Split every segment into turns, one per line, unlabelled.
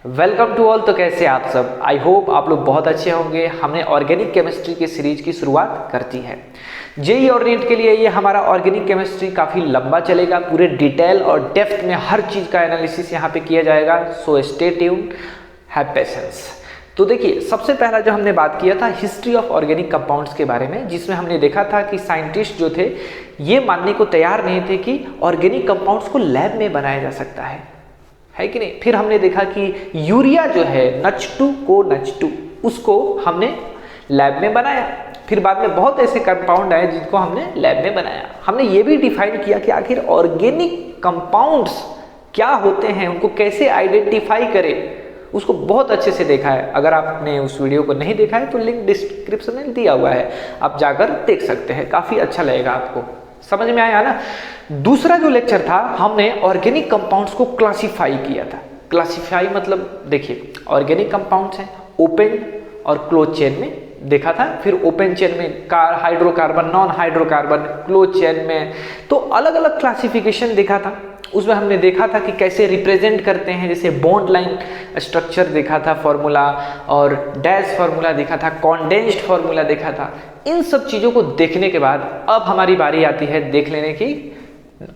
Welcome to all. तो कैसे आप सब? आई होप आप लोग बहुत अच्छे होंगे। हमने ऑर्गेनिक केमिस्ट्री की सीरीज की शुरुआत कर दी है। जेई और नीट के लिए ये हमारा ऑर्गेनिक केमिस्ट्री काफ़ी लंबा चलेगा। पूरे डिटेल और डेप्थ में हर चीज़ का एनालिसिस यहाँ पे किया जाएगा। So stay tuned, have patience. तो देखिए, सबसे पहला जो हमने बात किया था हिस्ट्री ऑफ ऑर्गेनिक कंपाउंड्स के बारे में, जिसमें हमने देखा था कि साइंटिस्ट जो थे ये मानने को तैयार नहीं थे कि ऑर्गेनिक कंपाउंड्स को लैब में बनाया जा सकता है कि नहीं। फिर हमने देखा कि यूरिया जो है NH2 उसको हमने लैब में बनाया। फिर बाद में बहुत ऐसे कंपाउंड आए जिनको हमने लैब में बनाया। हमने ये भी डिफाइन किया कि आखिर ऑर्गेनिक कंपाउंड्स क्या होते हैं, उनको कैसे आइडेंटिफाई करें, उसको बहुत अच्छे से देखा है। अगर आपने उस वीडियो को नहीं देखा है तो लिंक डिस्क्रिप्शन में दिया हुआ है, आप जाकर देख सकते हैं। काफ़ी अच्छा लगेगा आपको। समझ में आया ना। दूसरा जो लेक्चर था, हमने ऑर्गेनिक कंपाउंड्स को क्लासिफाई किया था। क्लासिफाई मतलब देखिए, ऑर्गेनिक कंपाउंड्स हैं ओपन और क्लोज चेन में देखा था। फिर ओपन चेन में hydrocarbon, non hydrocarbon, close chain में तो अलग अलग क्लासिफिकेशन देखा था। उसमें हमने देखा था कि कैसे रिप्रेजेंट करते हैं, जैसे बॉन्ड लाइन स्ट्रक्चर देखा था फॉर्मूला, और डैश फार्मूला देखा था, कॉन्डेंस्ड फार्मूला देखा था। इन सब चीज़ों को देखने के बाद अब हमारी बारी आती है देख लेने की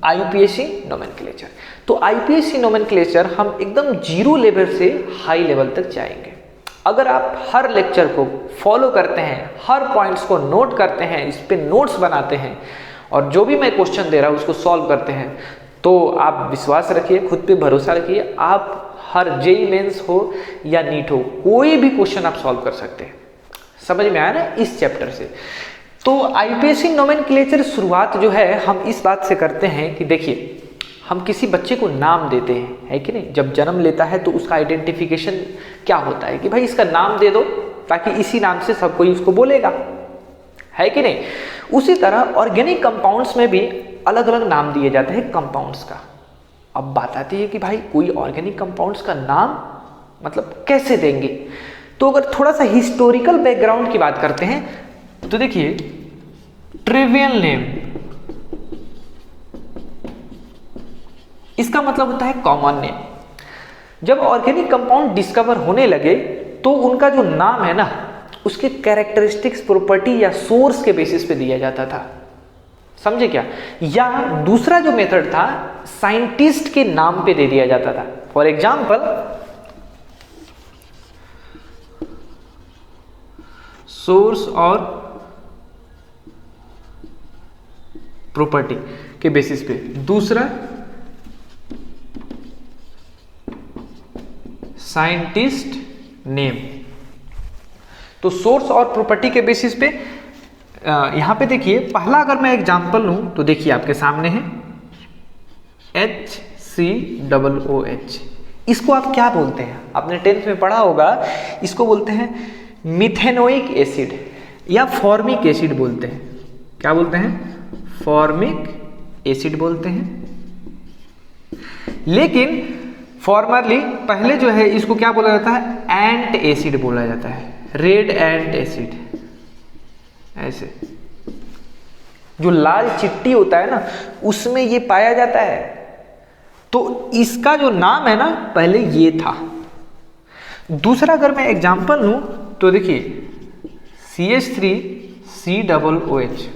आईयूपीएसी नोमेनक्लेचर। तो आईयूपीएसी नोमेनक्लेचर हम एकदम जीरो लेवल से हाई लेवल तक जाएंगे। अगर आप हर लेक्चर को फॉलो करते हैं, हर पॉइंट्स को नोट करते हैं, इस पे नोट्स बनाते हैं और जो भी मैं क्वेश्चन दे रहा हूँ उसको सॉल्व करते हैं, तो आप विश्वास रखिए, खुद पे भरोसा रखिए, आप हर जेई मेंस हो या नीट हो, कोई भी क्वेश्चन आप सॉल्व कर सकते हैं। समझ में आया ना इस चैप्टर से। तो आईयूपीएसी नोमेनक्लेचर शुरुआत जो है हम इस बात से करते हैं कि देखिए, हम किसी बच्चे को नाम देते हैं, है कि नहीं। जब जन्म लेता है तो उसका आइडेंटिफिकेशन क्या होता है कि भाई इसका नाम दे दो, ताकि इसी नाम से सब कोई उसको बोलेगा, है कि नहीं। उसी तरह ऑर्गेनिक कंपाउंड्स में भी अलग अलग नाम दिए जाते हैं कंपाउंड्स का। अब बात आती है कि भाई कोई ऑर्गेनिक कंपाउंड्स का नाम मतलब कैसे देंगे। तो अगर थोड़ा सा हिस्टोरिकल बैकग्राउंड की बात करते हैं तो देखिए, ट्रिवियल नेम, इसका मतलब होता है कॉमन नेम। जब ऑर्गेनिक कंपाउंड डिस्कवर होने लगे तो उनका जो नाम है ना, उसके कैरेक्टरिस्टिक्स, प्रॉपर्टी या सोर्स के बेसिस पे दिया जाता था। समझे क्या। या दूसरा जो मेथड था, साइंटिस्ट के नाम पे दे दिया जाता था। फॉर एग्जाम्पल, सोर्स और प्रॉपर्टी के बेसिस पे। दूसरा, साइंटिस्ट नेम। तो सोर्स और प्रॉपर्टी के बेसिस पे यहां पे देखिए, पहला अगर मैं एग्जांपल लूं तो देखिए आपके सामने है HCOOH। इसको आप क्या बोलते हैं? आपने 10th में पढ़ा होगा, इसको बोलते हैं मिथेनोइक एसिड या फॉर्मिक एसिड बोलते हैं। क्या बोलते हैं? फॉर्मिक एसिड बोलते हैं। लेकिन फॉर्मरली पहले जो है इसको क्या बोला जाता है? एंट एसिड बोला जाता है, रेड एंट एसिड। ऐसे जो लाल चिट्टी होता है ना, उसमें ये पाया जाता है। तो इसका जो नाम है ना, पहले ये था। दूसरा अगर मैं एग्जांपल लूं तो देखिए, CH3COOH,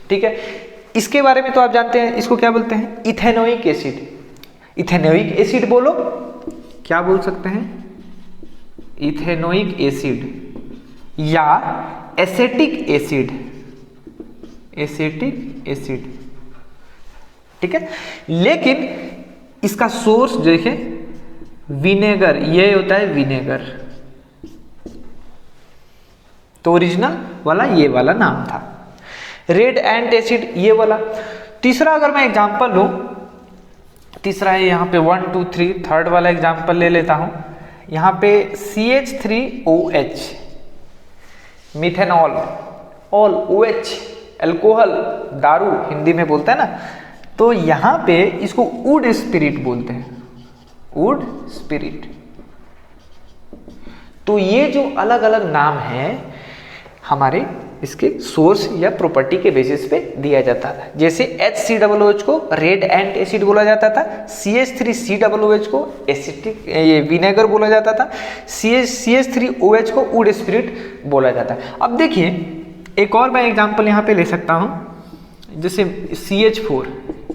ठीक है। इसके बारे में तो आप जानते हैं, इसको क्या बोलते हैं? Ethanoic acid. इथेनोइक एसिड बोलो, क्या बोल सकते हैं? इथेनोइक एसिड या एसेटिक एसिड। एसेटिक एसिड, ठीक है। लेकिन इसका सोर्स देखें, विनेगर, ये होता है विनेगर। तो ओरिजिनल वाला ये वाला नाम था। रेड एंट एसिड ये वाला। तीसरा अगर मैं एग्जांपल लूं, तीसरा है यहाँ पे 1 2 3, थर्ड वाला एग्जांपल ले लेता हूं। यहाँ पे CH3OH, methanol, all, OH alcohol, दारू हिंदी में बोलते हैं ना। तो यहाँ पे इसको वुड स्पिरिट बोलते हैं, वुड स्पिरिट। तो ये जो अलग अलग नाम हैं हमारे इसके सोर्स या प्रॉपर्टी के बेसिस पे दिया जाता था। जैसे HCOOH को रेड एंट एसिड बोला जाता था, CH3COOH को एसिटिक ये विनेगर बोला जाता था, CH3OH को वुड स्पिरिट बोला जाता है। अब देखिए एक और मैं एग्जांपल यहाँ पे ले सकता हूँ, जैसे CH4,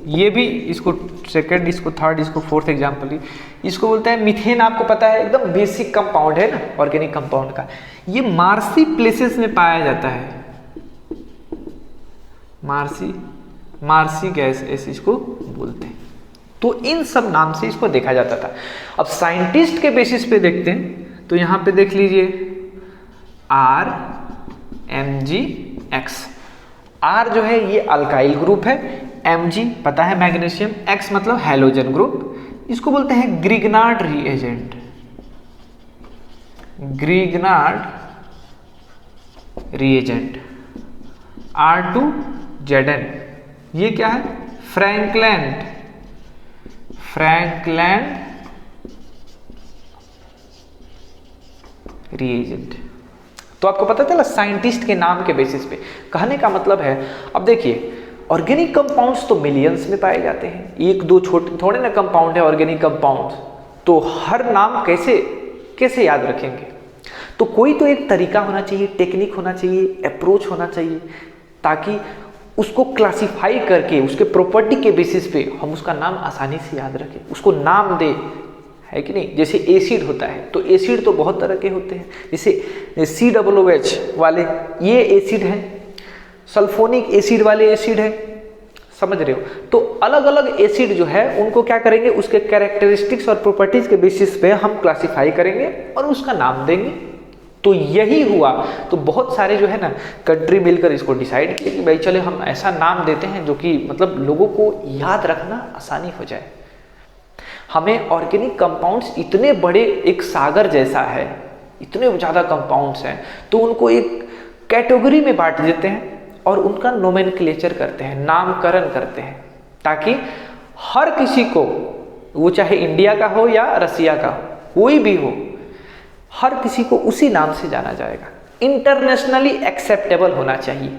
ये भी इसको सेकंड, इसको थर्ड, इसको फोर्थ एग्जांपल, इसको बोलते हैं मीथेन। आपको पता है एकदम बेसिक कंपाउंड है ना ऑर्गेनिक कंपाउंड का, ये मार्सी प्लेसेस में पाया जाता है, मार्सी गैस ऐसे इसको बोलते हैं। तो इन सब नाम से इसको देखा जाता था। अब साइंटिस्ट के बेसिस पे देखते हैं तो यहाँ पे देख लीजिए RMgX। R जो है ये अल्काइल ग्रुप है, Mg पता है मैग्नीशियम, X मतलब हैलोजन ग्रुप, इसको बोलते हैं Grignard reagent, Grignard reagent. R2Zn ये क्या है, फ्रैंकलैंड रिएजेंट। तो आपको पता चला साइंटिस्ट के नाम के बेसिस पे। कहने का मतलब है, अब देखिए ऑर्गेनिक कंपाउंड्स तो मिलियंस में पाए जाते हैं, एक दो छोटे थोड़े ना कंपाउंड है ऑर्गेनिक कंपाउंड्स, तो हर नाम कैसे याद रखेंगे। तो कोई तो एक तरीका होना चाहिए, टेक्निक होना चाहिए, अप्रोच होना चाहिए, ताकि उसको क्लासिफाई करके उसके प्रॉपर्टी के बेसिस पे हम उसका नाम आसानी से याद रखें, उसको नाम दे, है कि नहीं। जैसे एसिड होता है तो एसिड तो बहुत तरह के होते हैं, जैसे COOH वाले ये एसिड है, सल्फोनिक एसिड वाले एसिड है, समझ रहे हो। तो अलग अलग एसिड जो है उनको क्या करेंगे, उसके कैरेक्टरिस्टिक्स और प्रॉपर्टीज के बेसिस पे हम क्लासिफाई करेंगे और उसका नाम देंगे। तो यही हुआ। तो बहुत सारे जो है ना कंट्री मिलकर इसको डिसाइड किए कि भाई चले हम ऐसा नाम देते हैं जो कि मतलब लोगों को याद रखना आसानी हो जाए। हमें ऑर्गेनिक कंपाउंड्स इतने बड़े एक सागर जैसा है, इतने ज़्यादा कंपाउंड्स हैं, तो उनको एक कैटेगरी में बांट देते हैं और उनका नोमेनक्लेचर करते हैं, नामकरण करते हैं, ताकि हर किसी को, वो चाहे इंडिया का हो या रसिया का हो, कोई भी हो, हर किसी को उसी नाम से जाना जाएगा। इंटरनेशनली एक्सेप्टेबल होना चाहिए,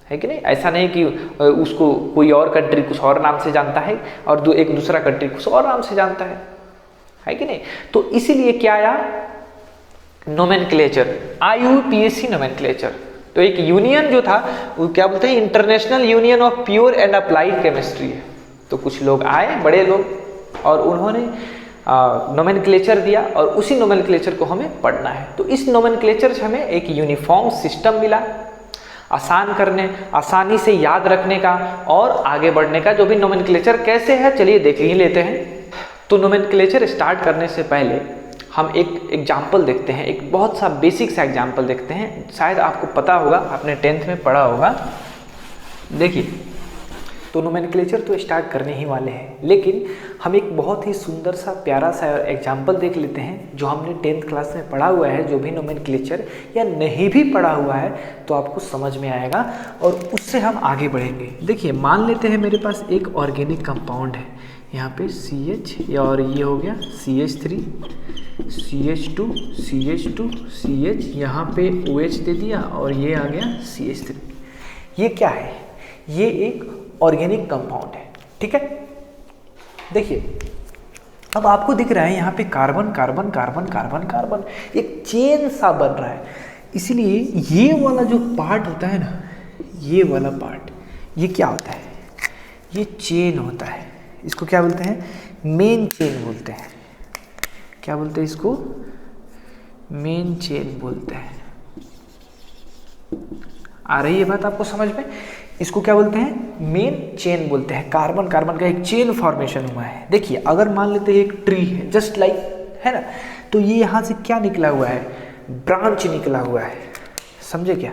है कि नहीं। ऐसा नहीं कि उसको कोई और कंट्री कुछ और नाम से जानता है और एक दूसरा कंट्री कुछ और नाम से जानता है कि नहीं। तो इसीलिए क्या आया, नोमेनक्लेचर, IUPAC नोमेनक्लेचर। तो एक यूनियन जो था वो क्या बोलते हैं, international union of pure and applied chemistry है। तो कुछ लोग आए, बड़े लोग, और उन्होंने नोमेनक्लेचर दिया और उसी नोमेनक्लेचर को हमें पढ़ना है। तो इस नोमेनक्लेचर से हमें एक यूनिफॉर्म सिस्टम मिला, आसानी से याद रखने का और आगे बढ़ने का। जो भी नोमेनक्लेचर कैसे है चलिए देख ही लेते हैं। तो नोमेनक्लेचर स्टार्ट करने से पहले हम एक एग्जाम्पल देखते हैं, एक बहुत सा बेसिक सा एग्जाम्पल देखते हैं। शायद आपको पता होगा, आपने 10th में पढ़ा होगा। देखिए, तो नोमेनक्लेचर तो स्टार्ट करने ही वाले हैं, लेकिन हम एक बहुत ही सुंदर सा प्यारा सा एग्जाम्पल देख लेते हैं जो हमने 10th क्लास में पढ़ा हुआ है। जो भी नोमेनक्लेचर या नहीं भी पढ़ा हुआ है तो आपको समझ में आएगा और उससे हम आगे बढ़ेंगे। देखिए, मान लेते हैं मेरे पास एक ऑर्गेनिक कंपाउंड है, यहाँ पे CH और ये हो गया CH3, CH2, CH2, CH, यहाँ पे OH दे दिया और ये आ गया CH3। ये क्या है, ये एक ऑर्गेनिक कंपाउंड है, ठीक है। देखिए, अब आपको दिख रहा है यहाँ पे carbon carbon carbon carbon carbon, एक चेन सा बन रहा है। इसीलिए ये वाला जो पार्ट होता है ना, ये वाला पार्ट, ये क्या होता है, ये चेन होता है। इसको क्या बोलते हैं, मेन चेन बोलते हैं। क्या बोलते हैं इसको, मेन चेन बोलते हैं। आ रही है बात आपको समझ में। इसको क्या बोलते हैं, मेन चेन बोलते हैं। कार्बन कार्बन का एक चेन फॉर्मेशन हुआ है। देखिए, अगर मान लेते हैं एक ट्री है, जस्ट लाइक, है ना, तो ये यहाँ से क्या निकला हुआ है, ब्रांच निकला हुआ है, समझे क्या।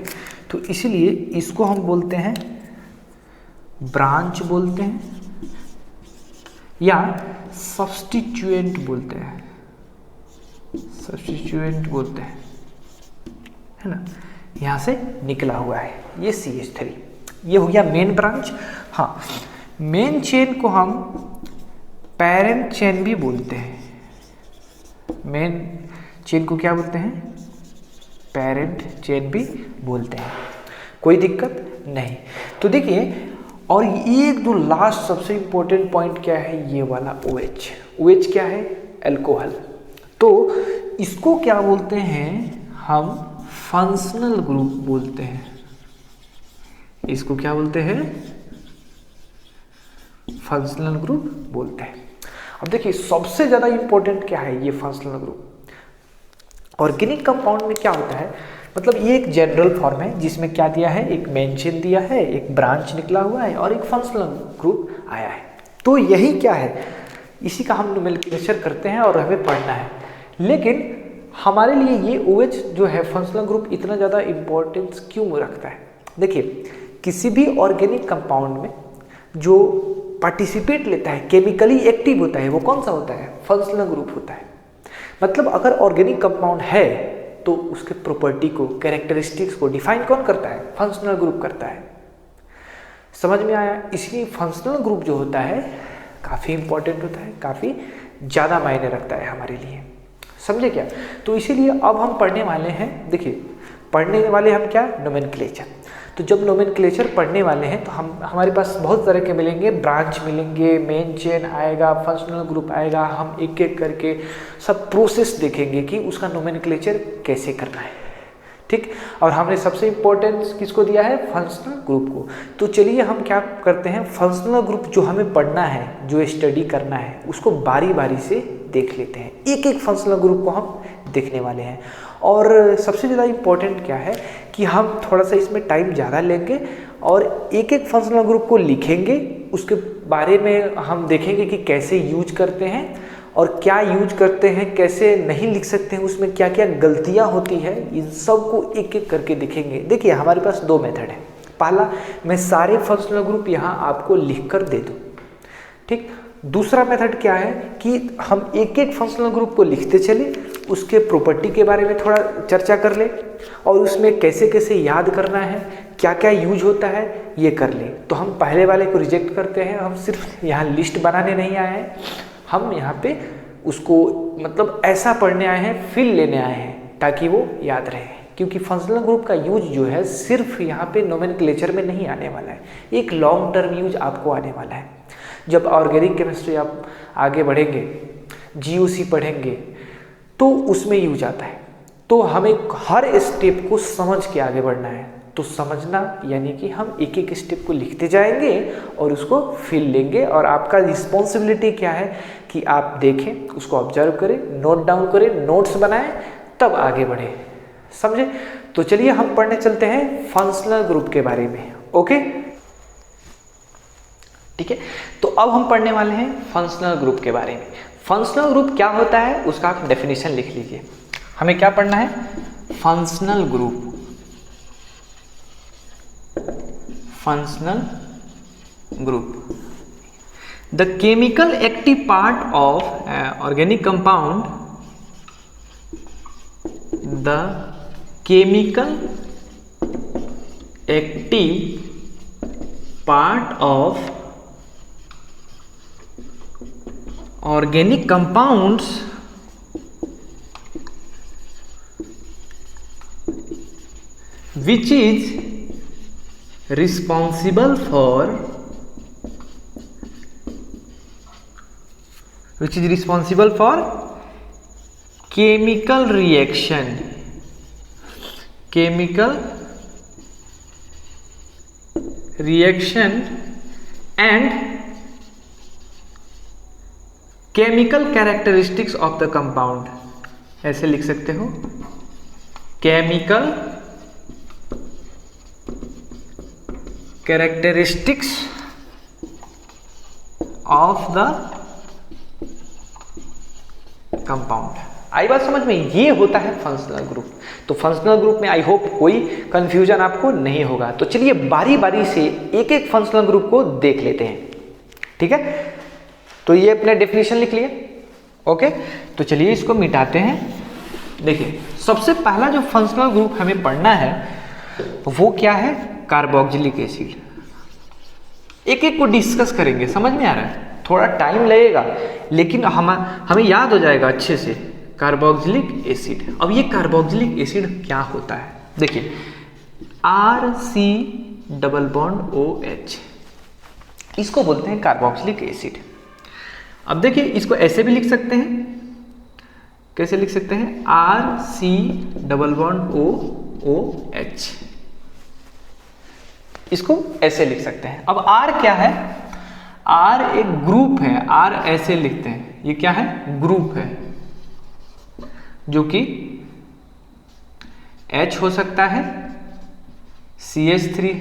तो इसीलिए इसको हम बोलते हैं ब्रांच बोलते हैं या सब्स्टिट्यूएंट बोलते हैं, सब्स्टिट्यूएंट बोलते हैं, है ना। यहाँ से निकला हुआ है ये CH3, ये हो गया मेन ब्रांच। हाँ, मेन चेन को हम पेरेंट चेन भी बोलते हैं। मेन चेन को क्या बोलते हैं, पेरेंट चेन भी बोलते हैं। कोई दिक्कत नहीं। तो देखिए, और ये जो लास्ट सबसे इंपॉर्टेंट पॉइंट क्या है, ये वाला OH। OH क्या है, अल्कोहल। तो इसको क्या बोलते हैं हम, फंक्शनल ग्रुप बोलते हैं। इसको क्या बोलते हैं, फंक्शनल ग्रुप बोलते हैं। अब देखिए सबसे ज्यादा इंपॉर्टेंट क्या है, ये फंक्शनल ग्रुप। ऑर्गेनिक कंपाउंड में क्या होता है, मतलब ये एक जनरल फॉर्म है जिसमें क्या दिया है, एक मेन चेन दिया है, एक ब्रांच निकला हुआ है और एक फंक्शनल ग्रुप आया है। तो यही क्या है, इसी का हम नोमेनक्लेचर करते हैं और हमें पढ़ना है। लेकिन हमारे लिए ये OH जो है फंक्शनल ग्रुप इतना ज़्यादा इम्पोर्टेंस क्यों रखता है। देखिए, किसी भी ऑर्गेनिक कंपाउंड में जो पार्टिसिपेट लेता है, केमिकली एक्टिव होता है, वो कौन सा होता है, फंक्शनल ग्रुप होता है। मतलब अगर ऑर्गेनिक कंपाउंड है तो उसके प्रॉपर्टी को, कैरेक्टरिस्टिक्स को डिफाइन कौन करता है, फंक्शनल ग्रुप करता है। समझ में आया। इसलिए फंक्शनल ग्रुप जो होता है काफ़ी इंपॉर्टेंट होता है, काफ़ी ज़्यादा मायने रखता है हमारे लिए, समझे क्या। तो इसीलिए अब हम पढ़ने वाले हैं, देखिए पढ़ने वाले हम क्या, नोमेनक्लेचर। तो जब नोमेनक्लेचर पढ़ने वाले हैं तो हमारे पास बहुत तरह के मिलेंगे, ब्रांच मिलेंगे, मेन चेन आएगा, फंक्शनल ग्रुप आएगा। हम एक एक करके सब प्रोसेस देखेंगे कि उसका नोमेनक्लेचर कैसे करना है, ठीक। और हमने सबसे इम्पोर्टेंस किसको दिया है, फंक्शनल ग्रुप को। तो चलिए हम क्या करते हैं, फंक्शनल ग्रुप जो हमें पढ़ना है, जो स्टडी करना है, उसको बारी बारी से देख लेते हैं। एक एक फंक्शनल ग्रुप को हम देखने वाले हैं। और सबसे ज़्यादा इम्पोर्टेंट क्या है कि हम थोड़ा सा इसमें टाइम ज़्यादा लेंगे और एक एक फंक्शनल ग्रुप को लिखेंगे, उसके बारे में हम देखेंगे कि कैसे यूज करते हैं और क्या यूज करते हैं, कैसे नहीं लिख सकते हैं, उसमें क्या क्या गलतियां होती है, इन सब को एक एक करके देखेंगे। देखिए हमारे पास दो मेथड है। पहला, मैं सारे फंक्शनल ग्रुप यहाँ आपको लिख कर दे दूँ, ठीक। दूसरा मेथड क्या है कि हम एक एक फंक्शनल ग्रुप को लिखते चले, उसके प्रॉपर्टी के बारे में थोड़ा चर्चा कर ले और उसमें कैसे कैसे याद करना है, क्या क्या यूज होता है, ये कर ले। तो हम पहले वाले को रिजेक्ट करते हैं। हम सिर्फ यहाँ लिस्ट बनाने नहीं आए हैं, हम यहाँ पे उसको मतलब ऐसा पढ़ने आए हैं, फील लेने आए हैं ताकि वो याद रहे। क्योंकि फंक्शनल ग्रुप का यूज जो है सिर्फ यहाँ पे नोमेनक्लेचर में नहीं आने वाला है, एक लॉन्ग टर्म यूज आपको आने वाला है। जब ऑर्गेनिक केमिस्ट्री आप आगे बढ़ेंगे, GOC पढ़ेंगे, तो उसमें यूज आता है। तो हमें हर स्टेप को समझ के आगे बढ़ना है। तो समझना यानी कि हम एक एक स्टेप को लिखते जाएंगे और उसको फील लेंगे। और आपका रिस्पॉन्सिबिलिटी क्या है कि आप देखें, उसको ऑब्जर्व करें, नोट डाउन करें, नोट्स बनाएं, तब आगे बढ़े, समझे। तो चलिए हम पढ़ने चलते हैं फंक्शनल ग्रुप के बारे में, ओके, ठीक है। तो अब हम पढ़ने वाले हैं फंक्शनल ग्रुप के बारे में। फंक्शनल ग्रुप क्या होता है उसका आप डेफिनेशन लिख लीजिए। हमें क्या पढ़ना है, functional group. Functional group, the chemical active part of organic compound, the chemical active part of organic compounds which is responsible for chemical reaction and chemical characteristics of the compound, ऐसे लिख सकते हो, chemical characteristics of the compound. आई बात समझ में, ये होता है फंक्शनल ग्रुप। तो फंक्शनल ग्रुप में आई होप कोई कंफ्यूजन आपको नहीं होगा। तो चलिए बारी बारी से एक एक फंक्शनल ग्रुप को देख लेते हैं, ठीक है। तो ये अपने डेफिनेशन लिख लिए, ओके। तो चलिए इसको मिटाते हैं। देखिए सबसे पहला जो फंक्शनल ग्रुप हमें पढ़ना है वो क्या है, कार्बोक्सिलिक एसिड। एक एक को डिस्कस करेंगे, समझ में आ रहा है, थोड़ा टाइम लगेगा लेकिन हमें याद हो जाएगा अच्छे से। कार्बोक्सिलिक एसिड, अब ये कार्बोक्सिलिक एसिड क्या होता है, देखिए RC डबल बॉन्ड OH, इसको बोलते हैं कार्बोक्सिलिक एसिड। अब देखिए इसको ऐसे भी लिख सकते हैं, कैसे लिख सकते हैं, RC डबल बॉन्ड OH, इसको ऐसे लिख सकते हैं। अब R क्या है, R एक ग्रुप है, R ऐसे लिखते हैं, ये क्या है, ग्रुप है, जो कि H हो सकता है, CH3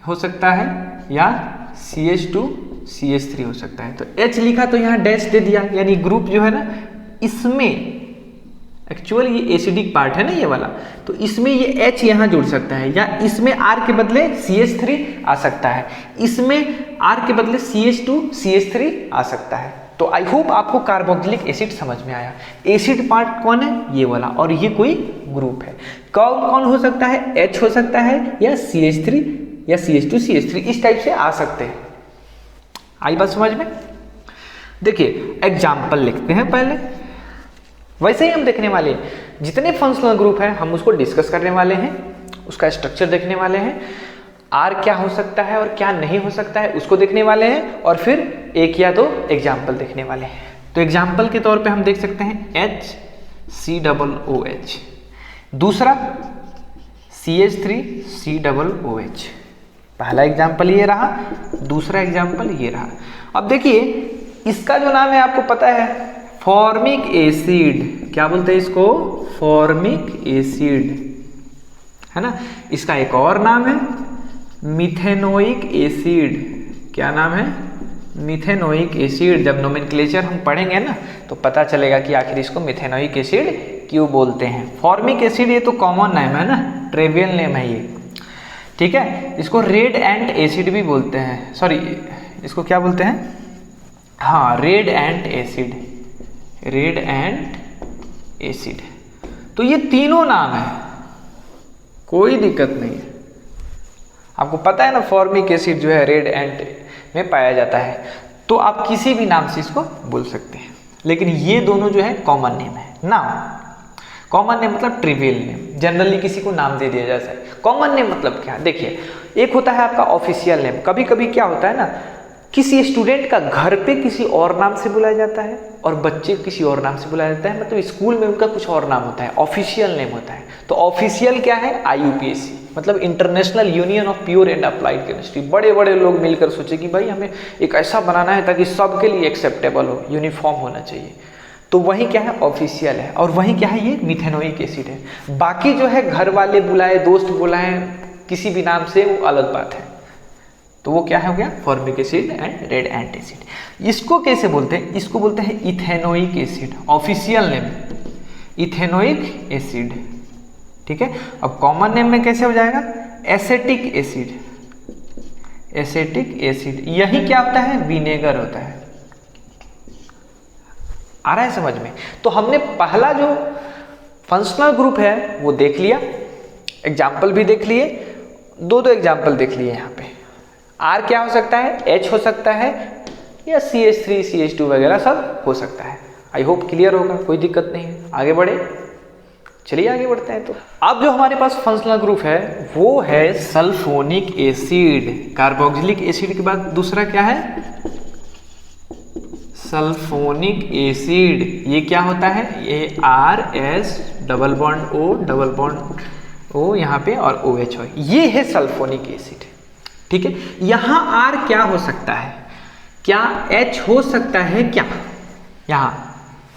हो सकता है, या CH2 CH3 हो सकता है। तो H लिखा तो यहाँ डैश दे दिया, यानी ग्रुप जो है ना, इसमें एक्चुअल ये एसिडिक पार्ट है ना ये वाला, तो इसमें ये H यहाँ जुड़ सकता है, या इसमें R के बदले CH3 आ सकता है, इसमें R के बदले CH2 CH3 आ सकता है। तो आई होप आपको कार्बोक्सिलिक एसिड समझ में आया। एसिड पार्ट कौन है, ये वाला, और ये कोई ग्रुप है। कौन कौन हो सकता है, H हो सकता है, या CH3 या CH2 CH3, इस टाइप से आ सकते हैं। आई बात समझ में। देखिए एग्जाम्पल लिखते हैं पहले, वैसे ही हम देखने वाले हैं, जितने फंक्शनल ग्रुप हैं हम उसको डिस्कस करने वाले हैं, उसका स्ट्रक्चर देखने वाले हैं, R क्या हो सकता है और क्या नहीं हो सकता है उसको देखने वाले हैं, और फिर एक या दो एग्जाम्पल देखने वाले हैं। तो एग्जाम्पल के तौर पे हम देख सकते हैं HCOOH, दूसरा CH3COOH। पहला एग्जाम्पल ये रहा, दूसरा एग्जाम्पल ये रहा। अब देखिए इसका जो नाम है आपको पता है, फॉर्मिक एसिड, क्या बोलते हैं इसको, फॉर्मिक एसिड, है ना। इसका एक और नाम है मिथेनोइक एसिड। क्या नाम है, मिथेनोइक एसिड। जब नोमेनक्लेचर हम पढ़ेंगे ना तो पता चलेगा कि आखिर इसको मिथेनोइक एसिड क्यों बोलते हैं। फॉर्मिक एसिड ये तो कॉमन नेम है ना, ट्रिवियल नेम है ये, ठीक है। इसको रेड एंट एसिड भी बोलते हैं, सॉरी इसको क्या बोलते हैं, हाँ रेड एंट एसिड, रेड एंट एसिड। तो ये तीनों नाम है, कोई दिक्कत नहीं है। आपको पता है ना फॉर्मिक एसिड जो है रेड एंट में पाया जाता है, तो आप किसी भी नाम से इसको बोल सकते हैं, लेकिन ये दोनों जो है कॉमन नेम है। नाम कॉमन नेम मतलब ट्रिवियल नेम, जनरली किसी को नाम दे दिया जाता है। कॉमन नेम मतलब क्या, देखिए एक होता है आपका ऑफिशियल नेम। कभी कभी क्या होता है ना, किसी स्टूडेंट का घर पे किसी और नाम से बुलाया जाता है और बच्चे किसी और नाम से बुलाया जाता है, मतलब स्कूल में उनका कुछ और नाम होता है, ऑफिशियल नेम होता है। तो ऑफिशियल क्या है, IUPAC, मतलब international union of pure and applied chemistry. बड़े बड़े लोग मिलकर सोचे कि भाई हमें एक ऐसा बनाना है ताकि सबके लिए एक्सेप्टेबल हो, यूनिफॉर्म होना चाहिए, तो वही क्या है, ऑफिशियल है। और वही क्या है, ये मिथेनोइक एसिड है। बाकी जो है घर वाले बुलाए, दोस्त बुलाए किसी भी नाम से, वो अलग बात है। तो वो क्या हो गया, formic acid and red ant acid. इसको कैसे बोलते हैं, इसको बोलते हैं ethanoic acid, official name ethanoic acid, ठीक है। अब कॉमन नेम में कैसे हो जाएगा, एसेटिक एसिड, एसेटिक एसिड। यही क्या होता है, विनेगर होता है। आ रहा है समझ में। तो हमने पहला जो फंक्शनल ग्रुप है वो देख लिया, एग्जाम्पल भी देख लिए, दो एग्जाम्पल देख लिए। यहाँ पे R क्या हो सकता है, H हो सकता है, या CH3 CH2 वगैरह सब हो सकता है। आई होप क्लियर होगा, कोई दिक्कत नहीं है। आगे बढ़े, चलिए आगे बढ़ते हैं। तो अब जो हमारे पास फंक्शनल ग्रुप है वो है सल्फोनिक एसिड। कार्बोक्सिलिक एसिड के बाद दूसरा क्या है, सल्फोनिक एसिड। ये क्या होता है, ये RS double bond O double bond O यहाँ पे और OH हो, ये है सल्फोनिक एसिड, ठीक है। यहाँ R क्या हो सकता है, क्या H हो सकता है क्या, यहाँ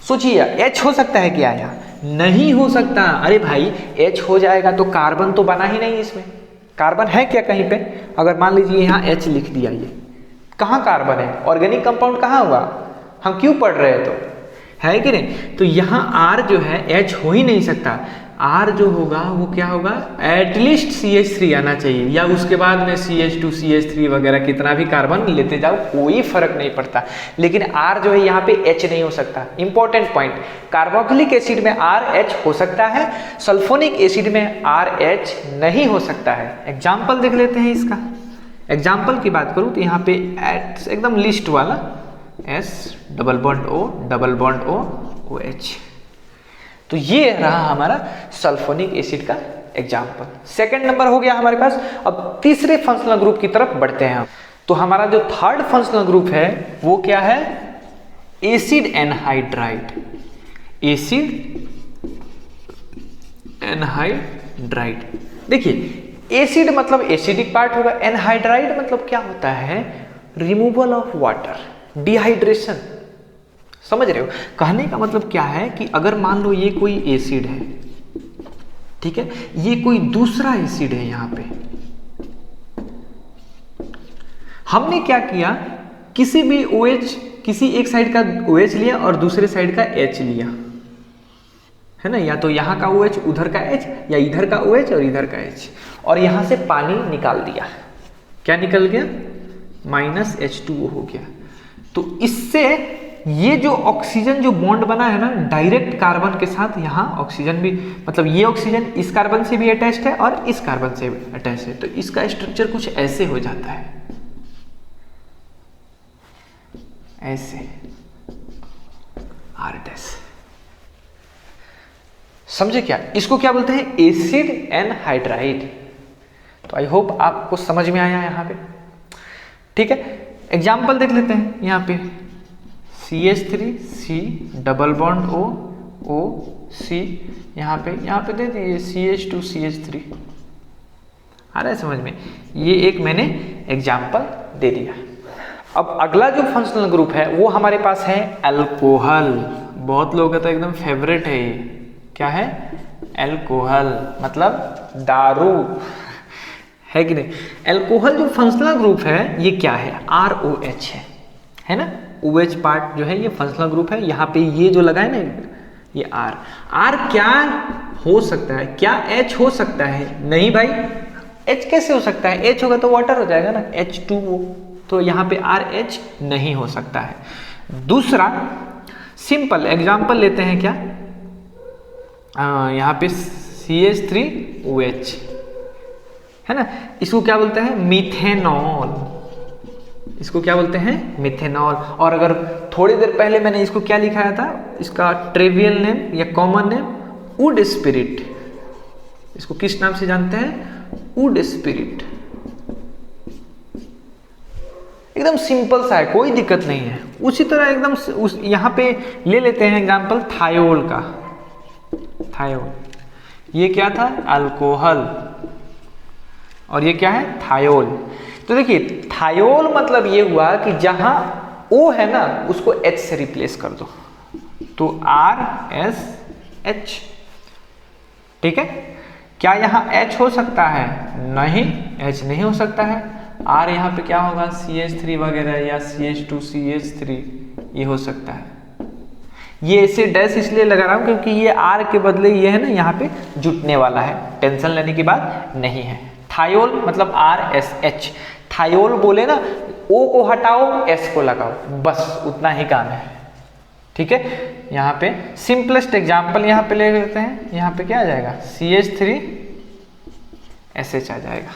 सोचिए H हो सकता है क्या, यहाँ नहीं हो सकता। अरे भाई H हो जाएगा तो कार्बन तो बना ही नहीं, इसमें कार्बन है क्या कहीं पे। अगर मान लीजिए यहाँ H लिख दिया, ये कहाँ कार्बन है, ऑर्गेनिक कंपाउंड कहाँ हुआ, हम क्यों पढ़ रहे हैं, तो है कि नहीं। तो यहाँ R जो है H हो ही नहीं सकता। R जो होगा वो क्या होगा, एटलीस्ट CH3 आना चाहिए, या उसके बाद में CH2 CH3 वगैरह कितना भी कार्बन लेते जाओ कोई फर्क नहीं पड़ता, लेकिन R जो है यहाँ पे H नहीं हो सकता। इंपॉर्टेंट पॉइंट, कार्बोक्सिलिक एसिड में RH हो सकता है, सल्फोनिक एसिड में RH नहीं हो सकता है। एग्जाम्पल देख लेते हैं इसका। एग्जाम्पल की बात करूँ तो यहाँ पे एकदम लिस्ट वाला S double bond O double bond O OH। तो ये रहा हमारा सल्फोनिक एसिड का एग्जाम्पल। सेकेंड नंबर हो गया हमारे पास। अब तीसरे फंक्शनल ग्रुप की तरफ बढ़ते हैं हम। तो हमारा जो थर्ड फंक्शनल ग्रुप है वो क्या है? Acid anhydride. Acid anhydride. देखिए एसिड मतलब एसिडिक पार्ट होगा, एनहाइड्राइड मतलब क्या होता है? Removal of water, dehydration. समझ रहे हो? कहने का मतलब क्या है कि अगर मान लो ये कोई एसिड है, ठीक है, ये कोई दूसरा एसिड है, यहां पे हमने क्या किया, किसी भी OH, किसी एक साइड का OH लिया और दूसरे साइड का H लिया, है ना, या तो यहाँ का OH उधर का H, या इधर का OH और इधर का H, और यहाँ से पानी निकाल दिया। क्या निकल गया? -H2O हो गया। तो इससे ये जो ऑक्सीजन जो बॉन्ड बना है ना डायरेक्ट कार्बन के साथ, यहाँ ऑक्सीजन भी, मतलब ये ऑक्सीजन इस कार्बन से भी अटैच्ड है और इस कार्बन से भी अटैच है, तो इसका स्ट्रक्चर कुछ ऐसे हो जाता है, ऐसे R-। समझे क्या? इसको क्या बोलते हैं? Acid anhydride. तो आई होप आपको समझ में आया यहां पे, ठीक है। एग्जाम्पल देख लेते हैं। यहाँ पे CH3C double bond O C, यहाँ पे दे दिए CH2CH3। आ रहा है समझ में? ये एक मैंने एग्जाम्पल दे दिया। अब अगला जो फंक्शनल ग्रुप है वो हमारे पास है अल्कोहल। बहुत लोगों का तो एकदम फेवरेट है ये। क्या है? अल्कोहल मतलब दारू, है कि नहीं? अल्कोहल जो फंक्शनल ग्रुप है ये क्या है? ROH है ना। OH पार्ट जो है ये फंक्शनल ग्रुप है। यहाँ पे ये जो लगा है ना ये R क्या हो सकता है? क्या H हो सकता है? नहीं भाई, H कैसे हो सकता है? H होगा तो वाटर हो जाएगा ना, H2O। तो यहाँ पे RH नहीं हो सकता है। दूसरा सिंपल एग्जाम्पल लेते हैं क्या, यहाँ पे CH3OH है ना, इसको क्या बोलते हैं? मीथेनॉल। इसको क्या बोलते हैं? मीथेनॉल। और अगर थोड़ी देर पहले मैंने इसको क्या लिखाया था, इसका ट्रिवियल नेम या कॉमन नेम वुड स्पिरिट। इसको किस नाम से जानते हैं? Would spirit. एकदम सिंपल सा है, कोई दिक्कत नहीं है। उसी तरह एकदम यहाँ पे ले लेते हैं एग्जाम्पल थायोल का। थायोल, ये क्या था? अल्कोहल, और ये क्या है? थायोल। तो देखिए थायोल मतलब ये हुआ कि जहां O है ना उसको H से रिप्लेस कर दो, तो RSH। ठीक है, क्या यहाँ H हो सकता है? नहीं, H नहीं हो सकता है। R यहाँ पे क्या होगा? CH3 वगैरह या CH2CH3 ये हो सकता है। ये ऐसे डैश इसलिए लगा रहा हूं क्योंकि ये R के बदले ये है ना यहाँ पे जुटने वाला है, टेंशन लेने की बात नहीं है। थायोल मतलब RSH। थायोल बोले ना, O को हटाओ S को लगाओ, बस उतना ही काम है। ठीक है, यहाँ पे सिंपलेस्ट एग्जाम्पल यहाँ पे ले लेते हैं। यहाँ पे क्या आ जाएगा? CH3SH आ जाएगा।